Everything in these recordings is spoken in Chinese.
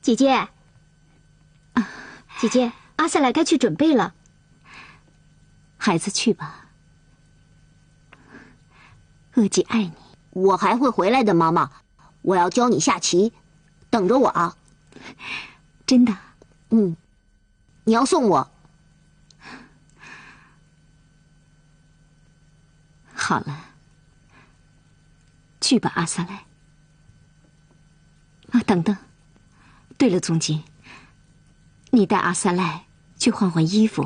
姐姐，姐姐，阿萨莱该去准备了。孩子去吧，额吉爱你。我还会回来的，妈妈。我要教你下棋，等着我啊。真的？嗯，你要送我。好了，去吧，阿萨莱。啊，等等，对了，总监，你带阿萨莱去换换衣服，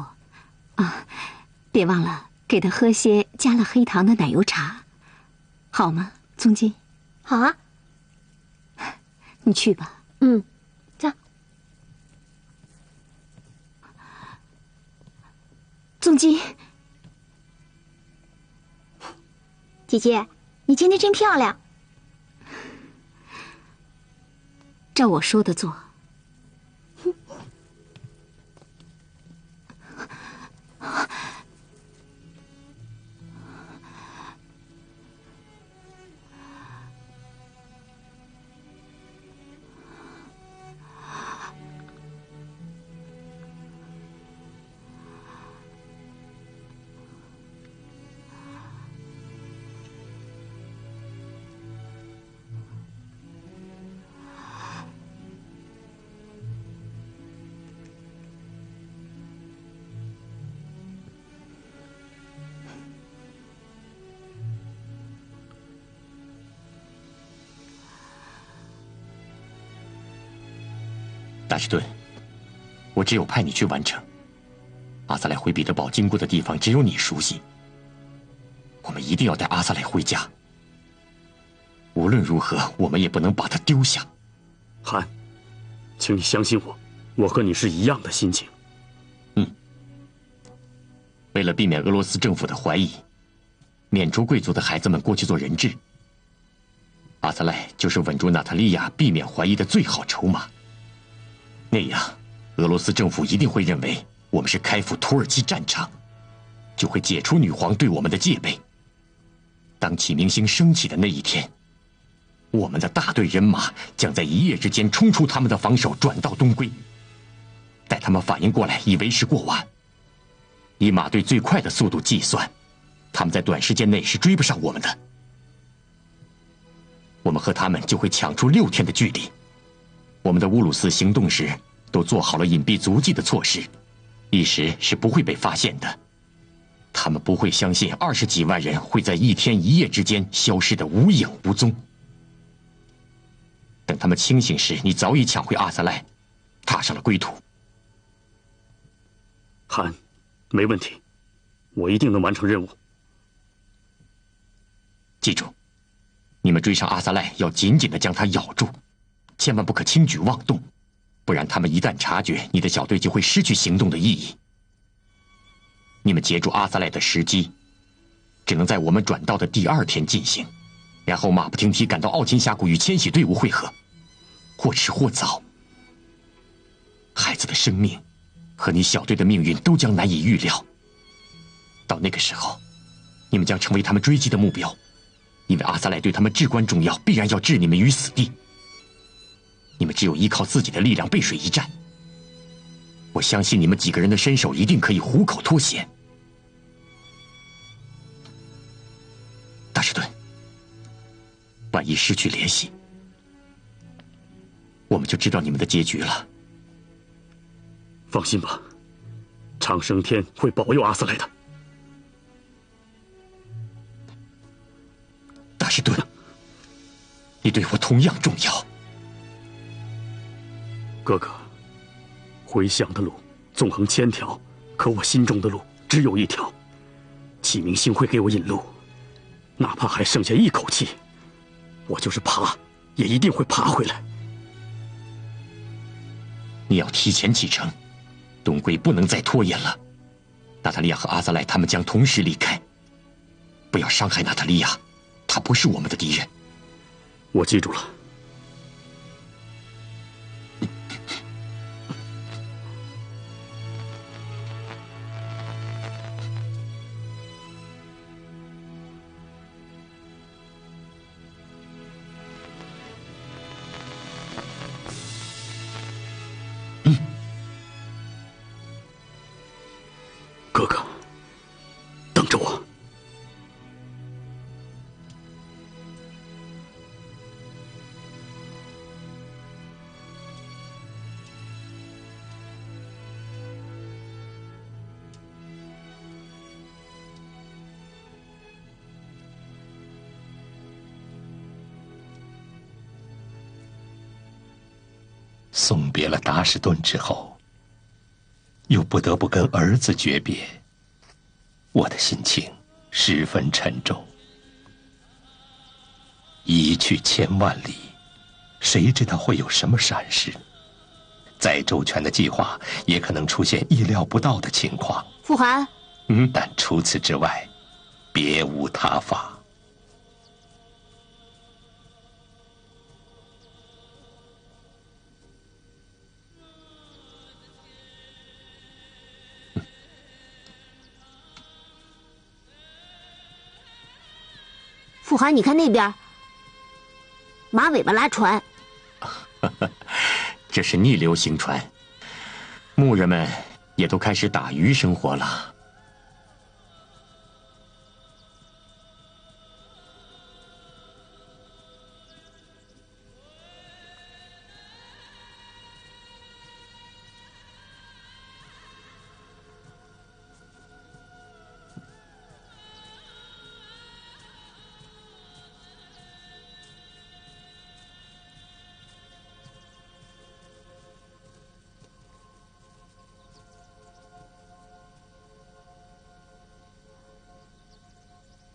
啊，别忘了给他喝些加了黑糖的奶油茶，好吗，总监？好啊，你去吧。嗯，走。总监，姐姐，你今天真漂亮。照我说的做。大士顿，我只有派你去完成。阿萨莱回彼得堡经过的地方，只有你熟悉。我们一定要带阿萨莱回家。无论如何，我们也不能把他丢下。韩，请你相信我，我和你是一样的心情。为了避免俄罗斯政府的怀疑，免除贵族的孩子们过去做人质，阿萨莱就是稳住娜塔莉亚、避免怀疑的最好筹码。那样，俄罗斯政府一定会认为我们是开赴土耳其战场，就会解除女皇对我们的戒备。当启明星升起的那一天，我们的大队人马将在一夜之间冲出他们的防守，转到东归。待他们反应过来，已为时过晚。以马队最快的速度计算，他们在短时间内是追不上我们的。我们和他们就会抢出6天的距离。我们的乌鲁斯行动时都做好了隐蔽足迹的措施，一时是不会被发现的。他们不会相信20几万人会在1天1夜之间消失得无影无踪。等他们清醒时，你早已抢回阿萨赖，踏上了归途。韩，没问题，我一定能完成任务。记住，你们追上阿萨赖要紧紧地将他咬住，千万不可轻举妄动，不然他们一旦察觉，你的小队就会失去行动的意义。你们截住阿萨赖的时机，只能在我们转道的第2天进行，然后马不停蹄赶到奥琴峡谷与千禧队伍会合，或迟或早。孩子的生命和你小队的命运都将难以预料。到那个时候，你们将成为他们追击的目标，因为阿萨赖对他们至关重要，必然要置你们于死地。你们只有依靠自己的力量背水一战。我相信你们几个人的身手一定可以虎口脱险。大士顿，万一失去联系，我们就知道你们的结局了。放心吧，长生天会保佑阿斯莱的。大士顿，你对我同样重要。哥哥，回乡的路纵横千条，可我心中的路只有一条。启明星会给我引路，哪怕还剩下一口气，我就是爬，也一定会爬回来。你要提前启程，东归不能再拖延了。娜塔莉亚和阿萨赖他们将同时离开，不要伤害娜塔莉亚，她不是我们的敌人。我记住了。送别了达什顿之后，又不得不跟儿子诀别，我的心情十分沉重。一去千万里，谁知道会有什么闪失？再周全的计划，也可能出现意料不到的情况。傅寒，但除此之外，别无他法。傅寒，你看那边，马尾巴拉船。这是逆流行船，牧人们也都开始打鱼生活了。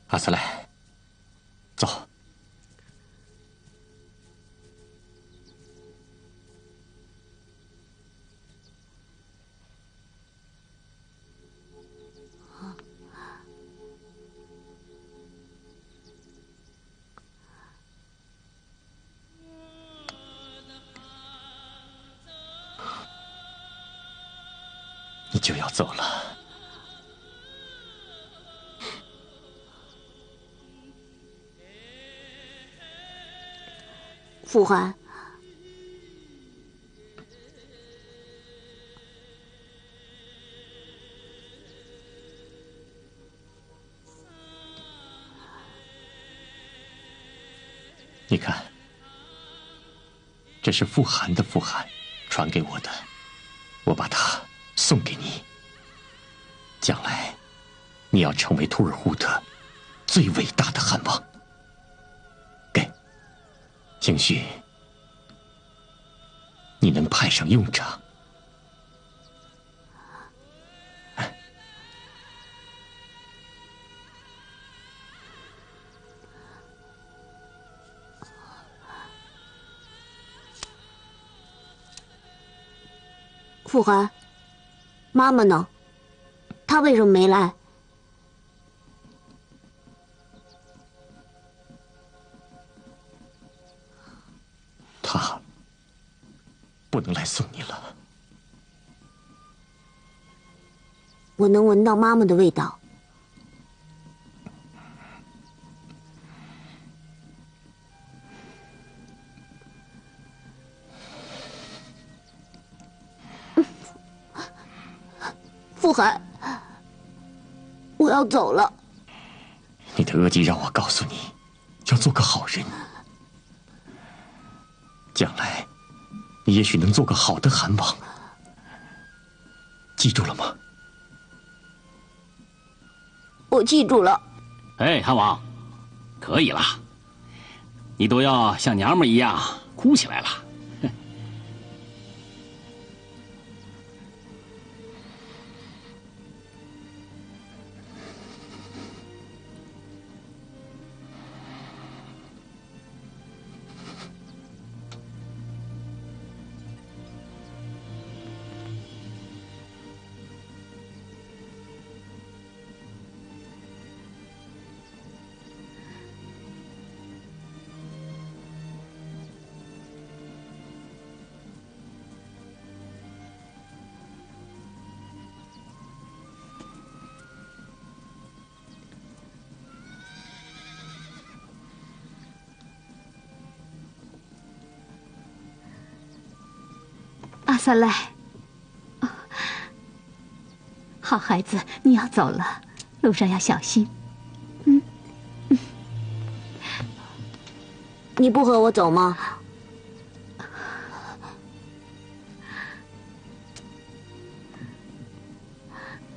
阿斯莱，走。你就要走了。傅寒，你看，这是傅寒的符函，传给我的，我把它送给你。将来，你要成为图尔扈特最伟大的汗王。给，兴许你能派上用场。傅寒，妈妈呢？她为什么没来？他不能来送你了。我能闻到妈妈的味道。傅寒，我要走了。你的额吉让我告诉你，要做个好人。将来，你也许能做个好的汗王。记住了吗？我记住了。哎，汗王，可以了，你都要像娘们一样哭起来了。阿萨赖，好孩子，你要走了，路上要小心。你不和我走吗？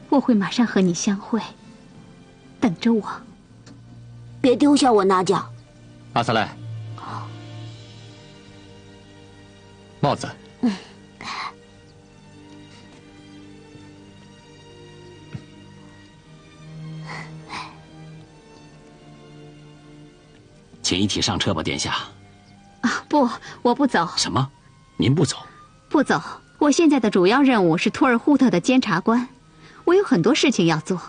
我会马上和你相会，等着我。别丢下我，娜迦。阿萨赖，帽子。请一起上车吧，殿下。啊，不，我不走。什么？您不走？不走。我现在的主要任务是托尔扈特的监察官，我有很多事情要做。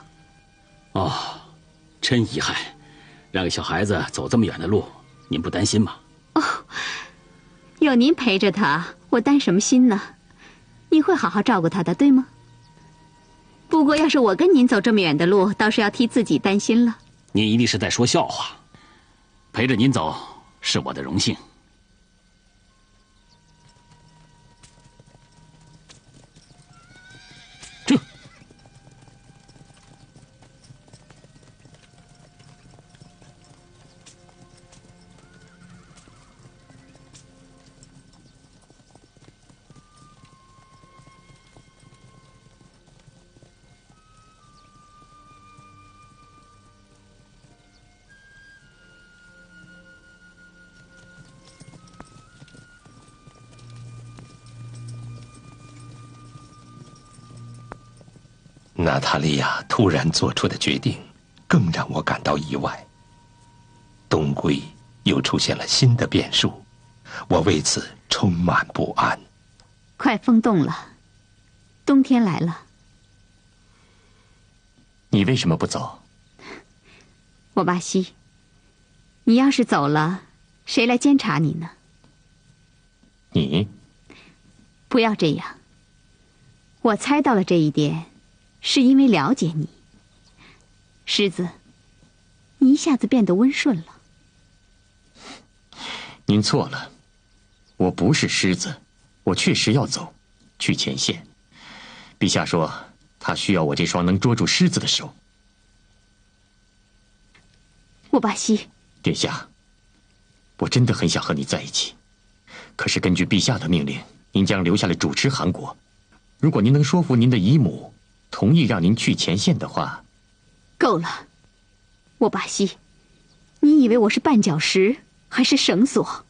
哦，真遗憾，让个小孩子走这么远的路，您不担心吗？哦，有您陪着他，我担什么心呢？你会好好照顾他的，对吗？不过要是我跟您走这么远的路，倒是要替自己担心了。您一定是在说笑话。陪着您走是我的荣幸。娜塔莉亚突然做出的决定，更让我感到意外。东归又出现了新的变数，我为此充满不安。快风动了，冬天来了。你为什么不走？沃巴西，你要是走了，谁来监察你呢？你不要这样。我猜到了这一点，是因为了解你。狮子，你一下子变得温顺了。您错了，我不是狮子，我确实要走，去前线。陛下说，他需要我这双能捉住狮子的手。沃巴西，殿下，我真的很想和你在一起，可是根据陛下的命令，您将留下来主持韩国。如果您能说服您的姨母同意让您去前线的话，够了，沃巴西，你以为我是绊脚石还是绳索？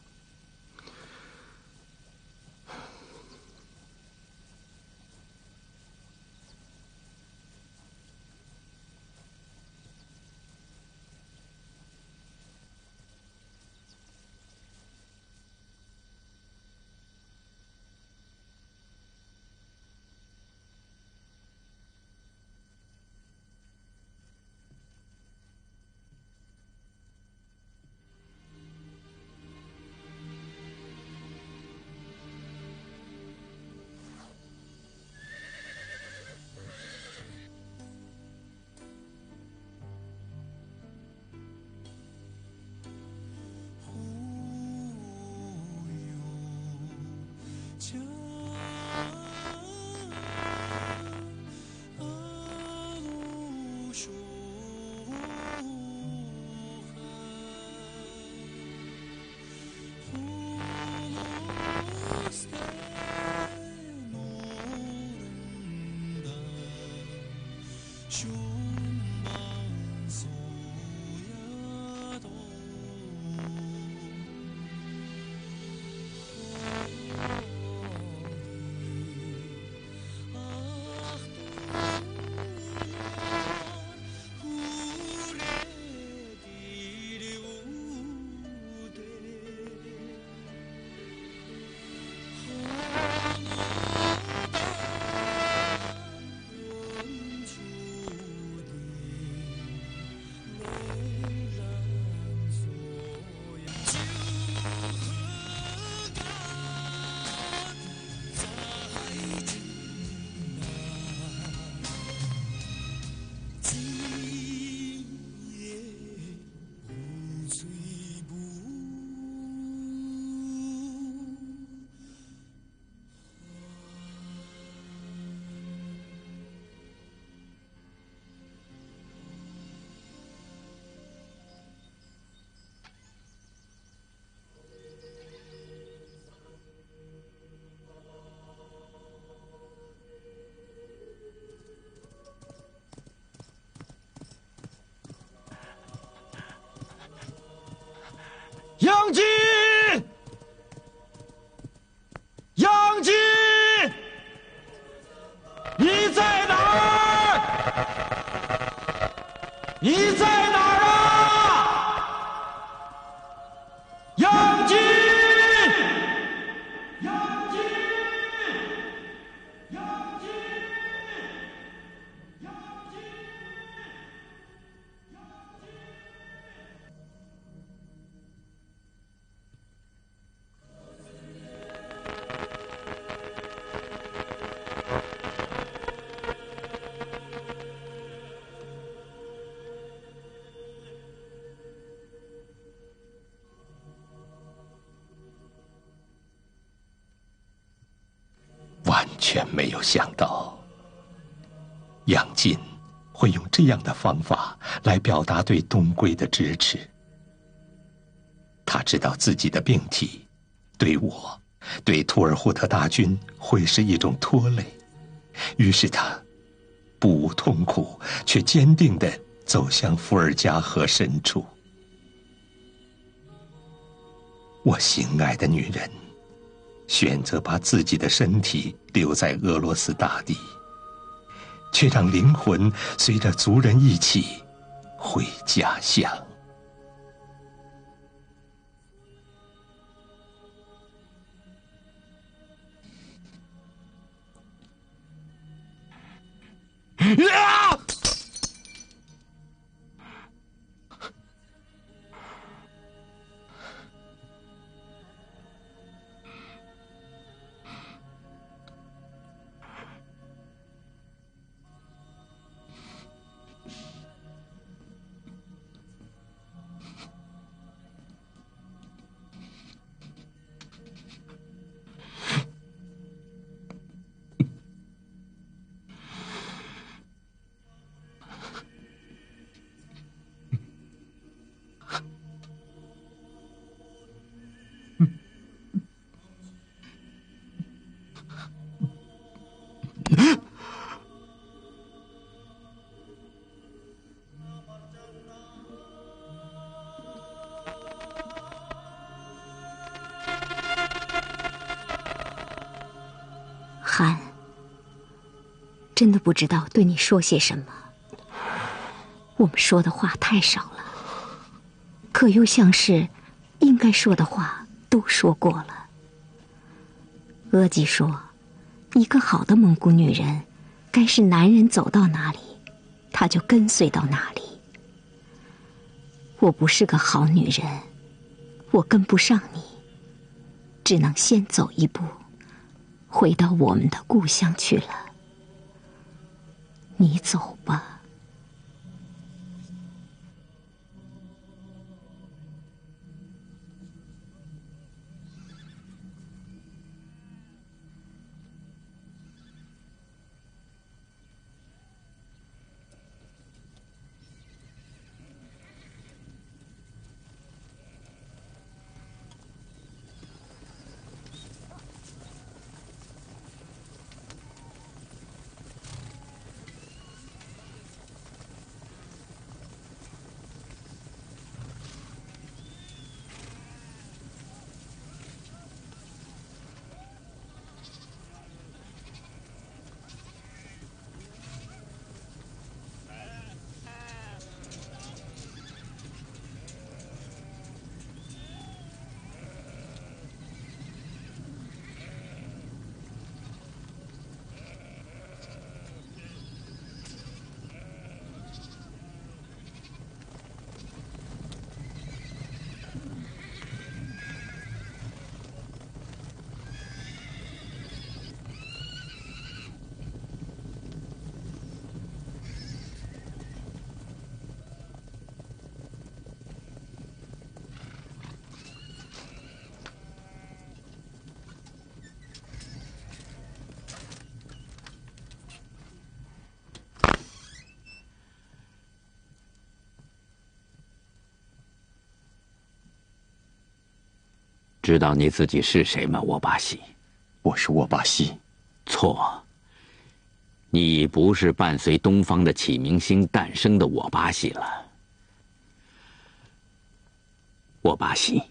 杨金，杨金，你在哪儿？你在哪儿啊？全没有想到，杨进会用这样的方法来表达对东归的支持。他知道自己的病体对我、对图尔扈特大军会是一种拖累，于是他不无痛苦，却坚定地走向伏尔加河深处。我心爱的女人选择把自己的身体留在俄罗斯大地，却让灵魂随着族人一起回家乡。啊！韩，真的不知道对你说些什么。我们说的话太少了，可又像是应该说的话都说过了。额吉说，一个好的蒙古女人，该是男人走到哪里，她就跟随到哪里。我不是个好女人，我跟不上你，只能先走一步，回到我们的故乡去了。你走吧。知道你自己是谁吗，沃巴西？我是沃巴西。错，你已不是伴随东方的启明星诞生的沃巴西了。沃巴西，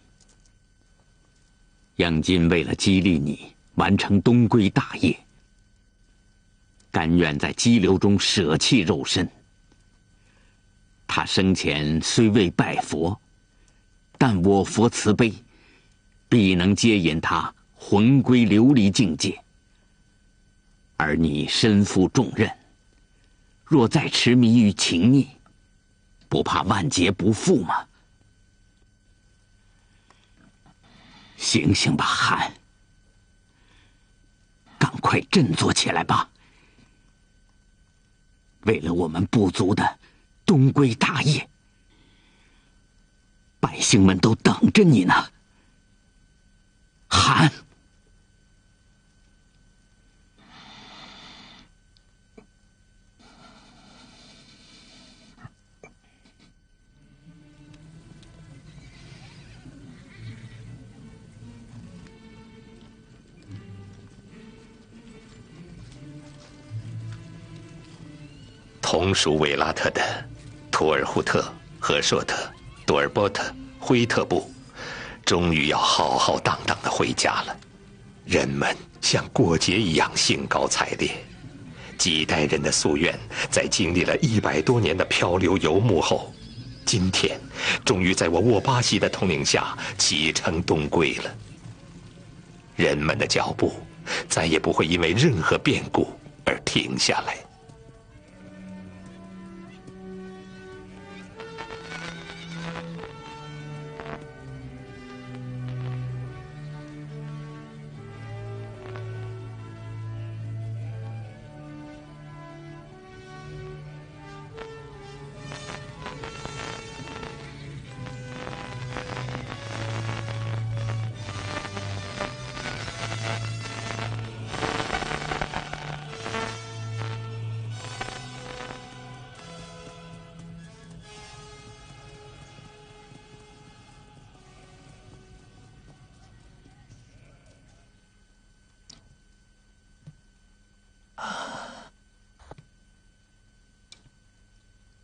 杨金为了激励你完成东归大业，甘愿在激流中舍弃肉身。他生前虽未拜佛，但我佛慈悲，必能接引他魂归琉璃境界。而你身负重任，若再痴迷于情谊，不怕万劫不复吗？醒醒吧，韩！赶快振作起来吧！为了我们部族的东归大业，百姓们都等着你呢。韩！同属韦拉特的图尔扈特、和硕特、多尔波特、辉特部，终于要浩浩荡荡地回家了。人们像过节一样兴高采烈，几代人的夙愿，在经历了100多年的漂流游牧后，今天终于在我沃巴西的统领下启程东归了。人们的脚步再也不会因为任何变故而停下来。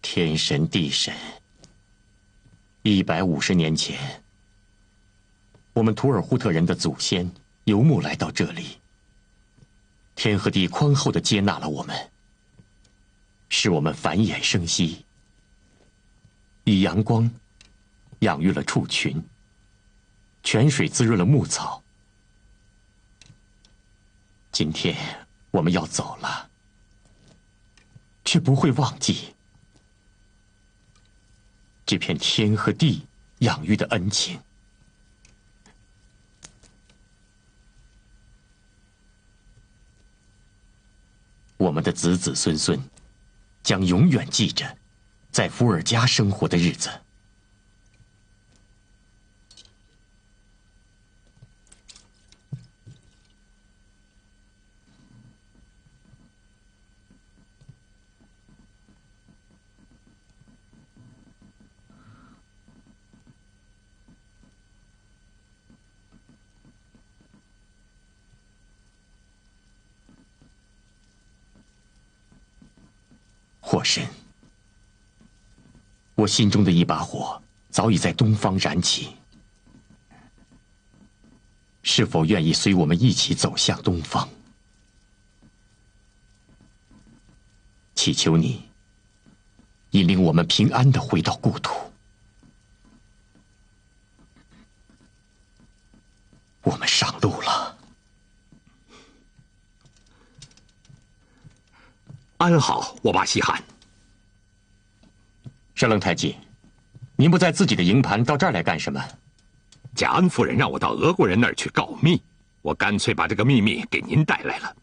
天神地神，150年前，我们图尔扈特人的祖先游牧来到这里，天和地宽厚地接纳了我们，使我们繁衍生息，以阳光养育了畜群，泉水滋润了牧草。今天我们要走了，却不会忘记这片天和地养育的恩情。我们的子子孙孙将永远记着在伏尔加生活的日子。火神，我心中的一把火早已在东方燃起，是否愿意随我们一起走向东方？祈求你引领我们平安地回到故土。我们上路了。安好，沃巴西汗。舍楞太纪，您不在自己的营盘，到这儿来干什么？贾安夫人让我到俄国人那儿去告密，我干脆把这个秘密给您带来了。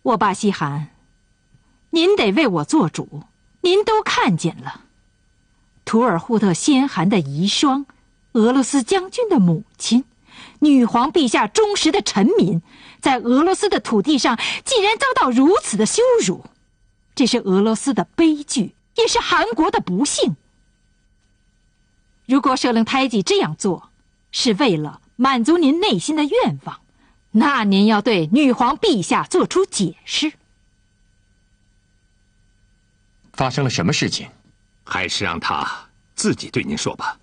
沃巴西汗，您得为我做主。您都看见了，图尔扈特先汗的遗孀，俄罗斯将军的母亲，女皇陛下忠实的臣民，在俄罗斯的土地上竟然遭到如此的羞辱，这是俄罗斯的悲剧，也是韩国的不幸。如果舍楞胎记这样做是为了满足您内心的愿望，那您要对女皇陛下做出解释。发生了什么事情？还是让他自己对您说吧。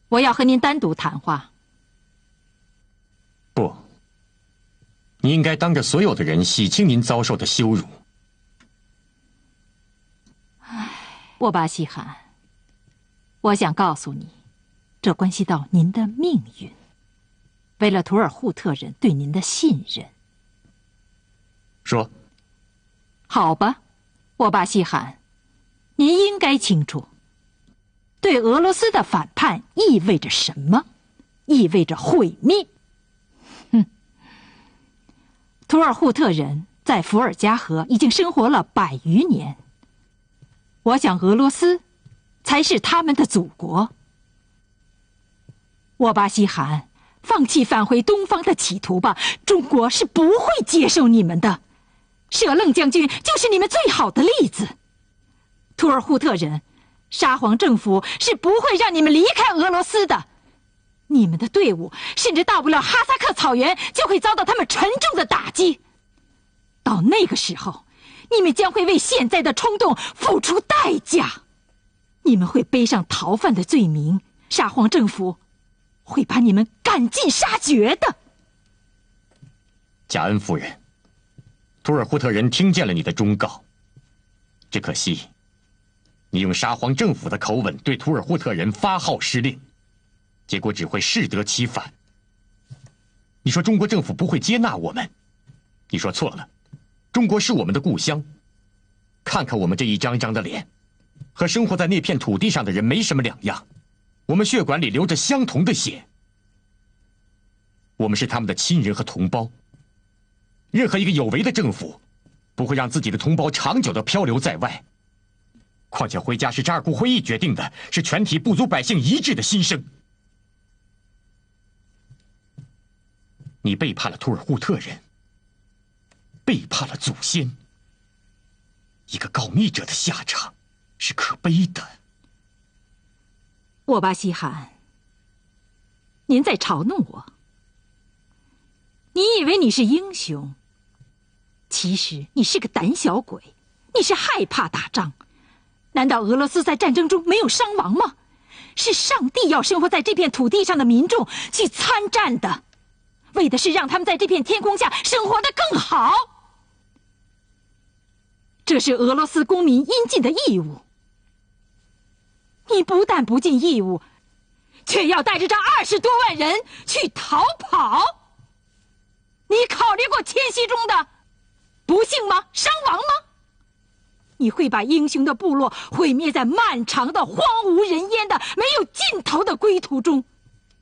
我要和您单独谈话。不，你应该当着所有的人洗清您遭受的羞辱。沃巴西汗，我想告诉你，这关系到您的命运。为了图尔扈特人对您的信任。说。好吧，沃巴西汗，您应该清楚，对俄罗斯的反叛意味着什么？意味着毁灭。图尔扈特人在伏尔加河已经生活了100余年，我想俄罗斯才是他们的祖国。沃巴西汗，放弃返回东方的企图吧，中国是不会接受你们的。舍楞将军就是你们最好的例子。图尔扈特人，沙皇政府是不会让你们离开俄罗斯的。你们的队伍甚至到不了哈萨克草原，就会遭到他们沉重的打击。到那个时候，你们将会为现在的冲动付出代价。你们会背上逃犯的罪名，沙皇政府会把你们赶尽杀绝的。贾恩夫人，图尔扈特人听见了你的忠告，只可惜，你用沙皇政府的口吻对图尔扈特人发号施令，结果只会适得其反。你说中国政府不会接纳我们，你说错了，中国是我们的故乡。看看我们这一张张的脸，和生活在那片土地上的人没什么两样，我们血管里流着相同的血，我们是他们的亲人和同胞。任何一个有为的政府不会让自己的同胞长久地漂流在外，况且回家是扎尔固会议决定的，是全体部族百姓一致的心声。你背叛了图尔扈特人，背叛了祖先，一个告密者的下场是可悲的。沃巴西罕，您在嘲弄我。你以为你是英雄，其实你是个胆小鬼，你是害怕打仗。难道俄罗斯在战争中没有伤亡吗？是上帝要生活在这片土地上的民众去参战的，为的是让他们在这片天空下生活得更好。这是俄罗斯公民应尽的义务。你不但不尽义务，却要带着这20多万人去逃跑。你考虑过迁徙中的不幸吗？伤亡吗？你会把英雄的部落毁灭在漫长的荒无人烟的没有尽头的归途中。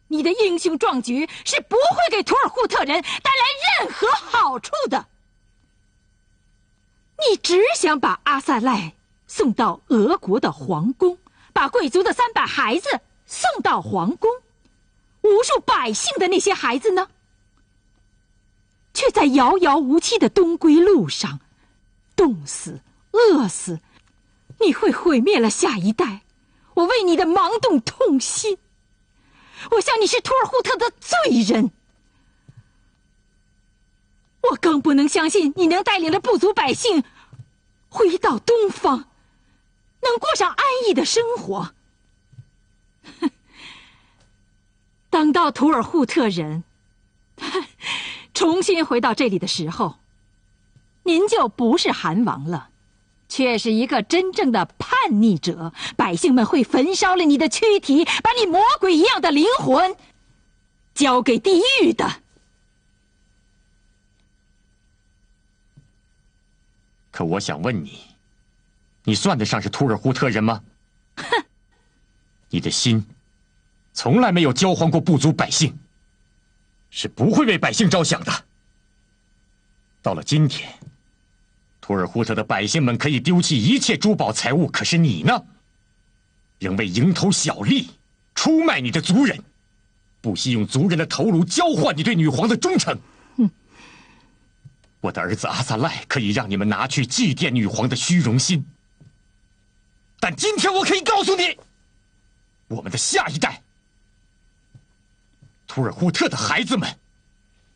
你的英雄壮举是不会给图尔扈特人带来任何好处的。你只想把阿萨赖送到俄国的皇宫，把贵族的300孩子送到皇宫，无数百姓的那些孩子呢，却在遥遥无期的东归路上冻死、饿死。你会毁灭了下一代，我为你的盲动痛心。我想你是图尔扈特的罪人。我更不能相信你能带领着部族百姓回到东方，能过上安逸的生活。等到图尔扈特人重新回到这里的时候，您就不是汗王了，却是一个真正的叛逆者。百姓们会焚烧了你的躯体，把你魔鬼一样的灵魂交给地狱的。可我想问你，你算得上是图尔扈特人吗？哼！你的心从来没有交换过部族百姓，是不会为百姓着想的。到了今天，图尔扈特的百姓们可以丢弃一切珠宝财物，可是你呢，仍为蝇头小利出卖你的族人，不惜用族人的头颅交换你对女皇的忠诚。我的儿子阿萨赖可以让你们拿去祭奠女皇的虚荣心，但今天我可以告诉你，我们的下一代，图尔扈特的孩子们，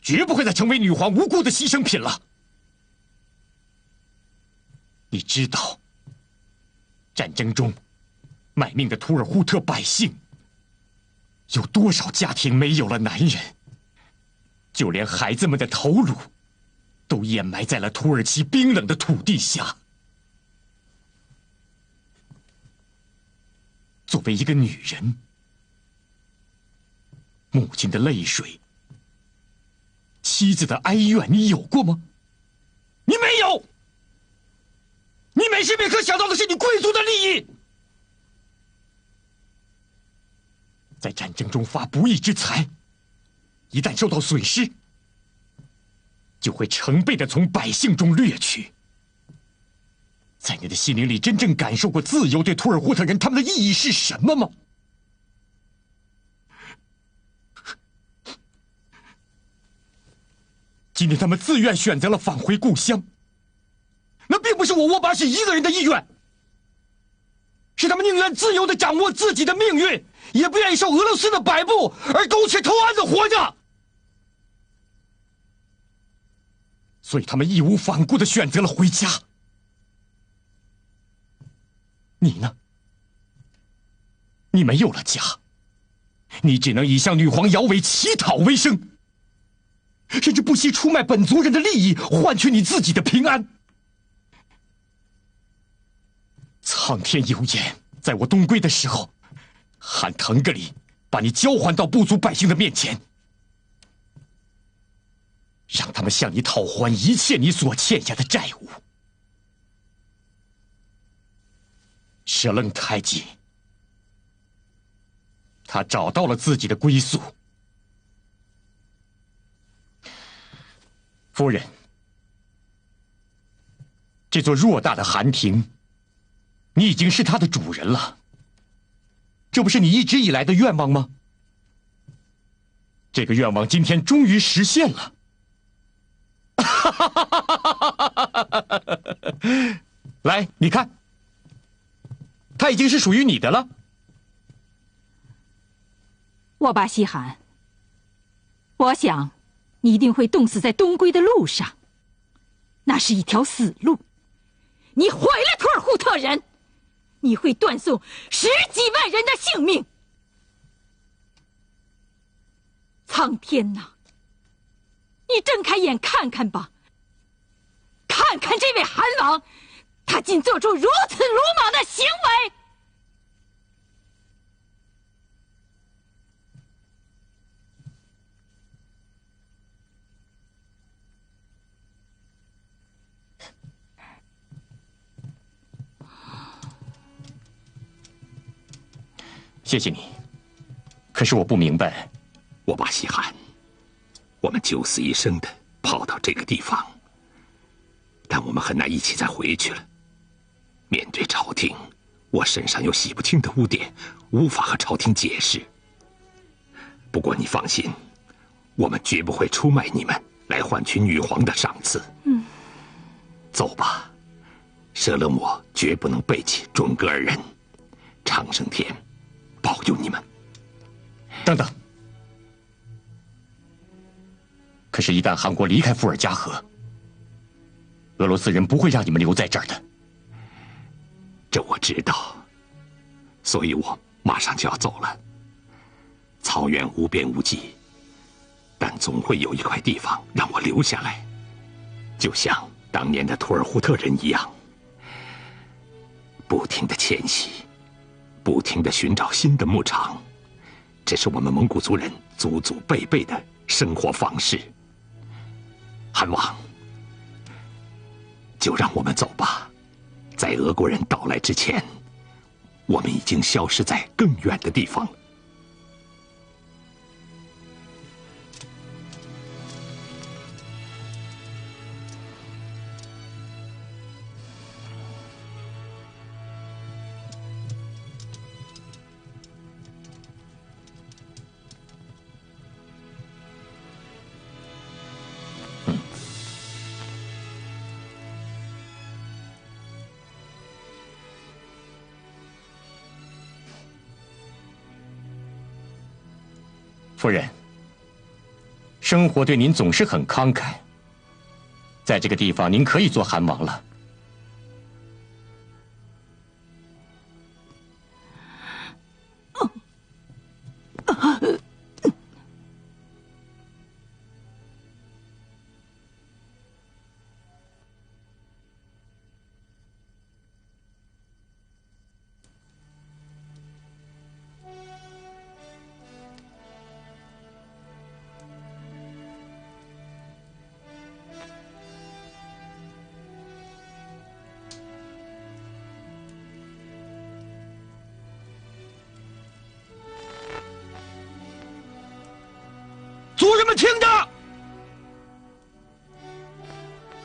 绝不会再成为女皇无辜的牺牲品了。你知道，战争中卖命的图尔扈特百姓，有多少家庭没有了男人，就连孩子们的头颅都掩埋在了土耳其冰冷的土地下。作为一个女人，母亲的泪水，妻子的哀怨，你有过吗？你没有。你每时每刻想到的是你贵族的利益。在战争中发不义之财，一旦受到损失，就会成倍的从百姓中掠取。在你的心灵里真正感受过自由对图尔扈特人他们的意义是什么吗？今天他们自愿选择了返回故乡，那并不是我沃巴什一个人的意愿，是他们宁愿自由地掌握自己的命运，也不愿意受俄罗斯的摆布而苟且偷安的活着。所以他们义无反顾地选择了回家。你呢？你没有了家，你只能以向女皇摇尾乞讨为生，甚至不惜出卖本族人的利益，换取你自己的平安。苍天有眼，在我东归的时候，汉腾格里把你交还到部族百姓的面前，让他们向你讨还一切你所欠下的债务。舍楞太极，他找到了自己的归宿。夫人，这座偌大的寒亭，你已经是他的主人了。这不是你一直以来的愿望吗？这个愿望今天终于实现了。来，你看，它已经是属于你的了。沃巴西罕，我想你一定会冻死在东归的路上，那是一条死路。你毁了图尔扈特人，你会断送10几万人的性命。苍天哪！你睁开眼看看吧，看看这位韩王，他竟做出如此鲁莽的行为！谢谢你，可是我不明白。沃巴西罕，我们九死一生的跑到这个地方，但我们很难一起再回去了。面对朝廷，我身上有洗不清的污点，无法和朝廷解释。不过你放心，我们绝不会出卖你们来换取女皇的赏赐。走吧，舍勒莫绝不能背弃准噶尔人。长生天保佑你们。等等，可是，一旦韩国离开伏尔加河，俄罗斯人不会让你们留在这儿的。这我知道，所以我马上就要走了。草原无边无际，但总会有一块地方让我留下来，就像当年的图尔扈特人一样，不停地迁徙，不停地寻找新的牧场。这是我们蒙古族人祖祖辈辈的生活方式。韩王，就让我们走吧。在俄国人到来之前，我们已经消失在更远的地方了。夫人，生活对您总是很慷慨，在这个地方您可以做韩王了。族人们听着，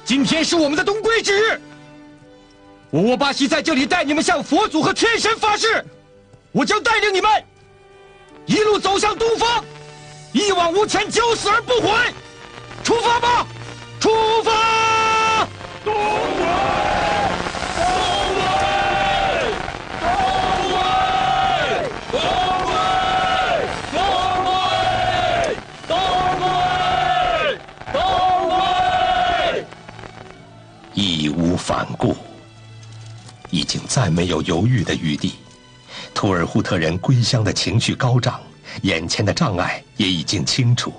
今天是我们的东归之日，我沃巴西在这里带你们向佛祖和天神发誓，我将带领你们一路走向东方，一往无前，九死而不悔。出发吧，出发！东归，东归，东归，东归！义无反顾，已经再没有犹豫的余地。图尔扈特人归乡的情绪高涨，眼前的障碍也已经清楚。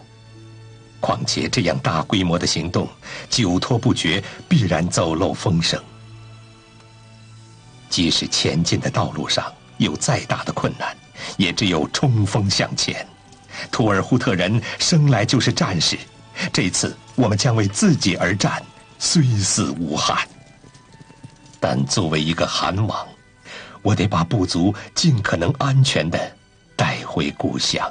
况且这样大规模的行动，久拖不决，必然走漏风声。即使前进的道路上有再大的困难，也只有冲锋向前。图尔扈特人生来就是战士，这次我们将为自己而战，虽死无憾。但作为一个韩王，我得把部族尽可能安全地带回故乡。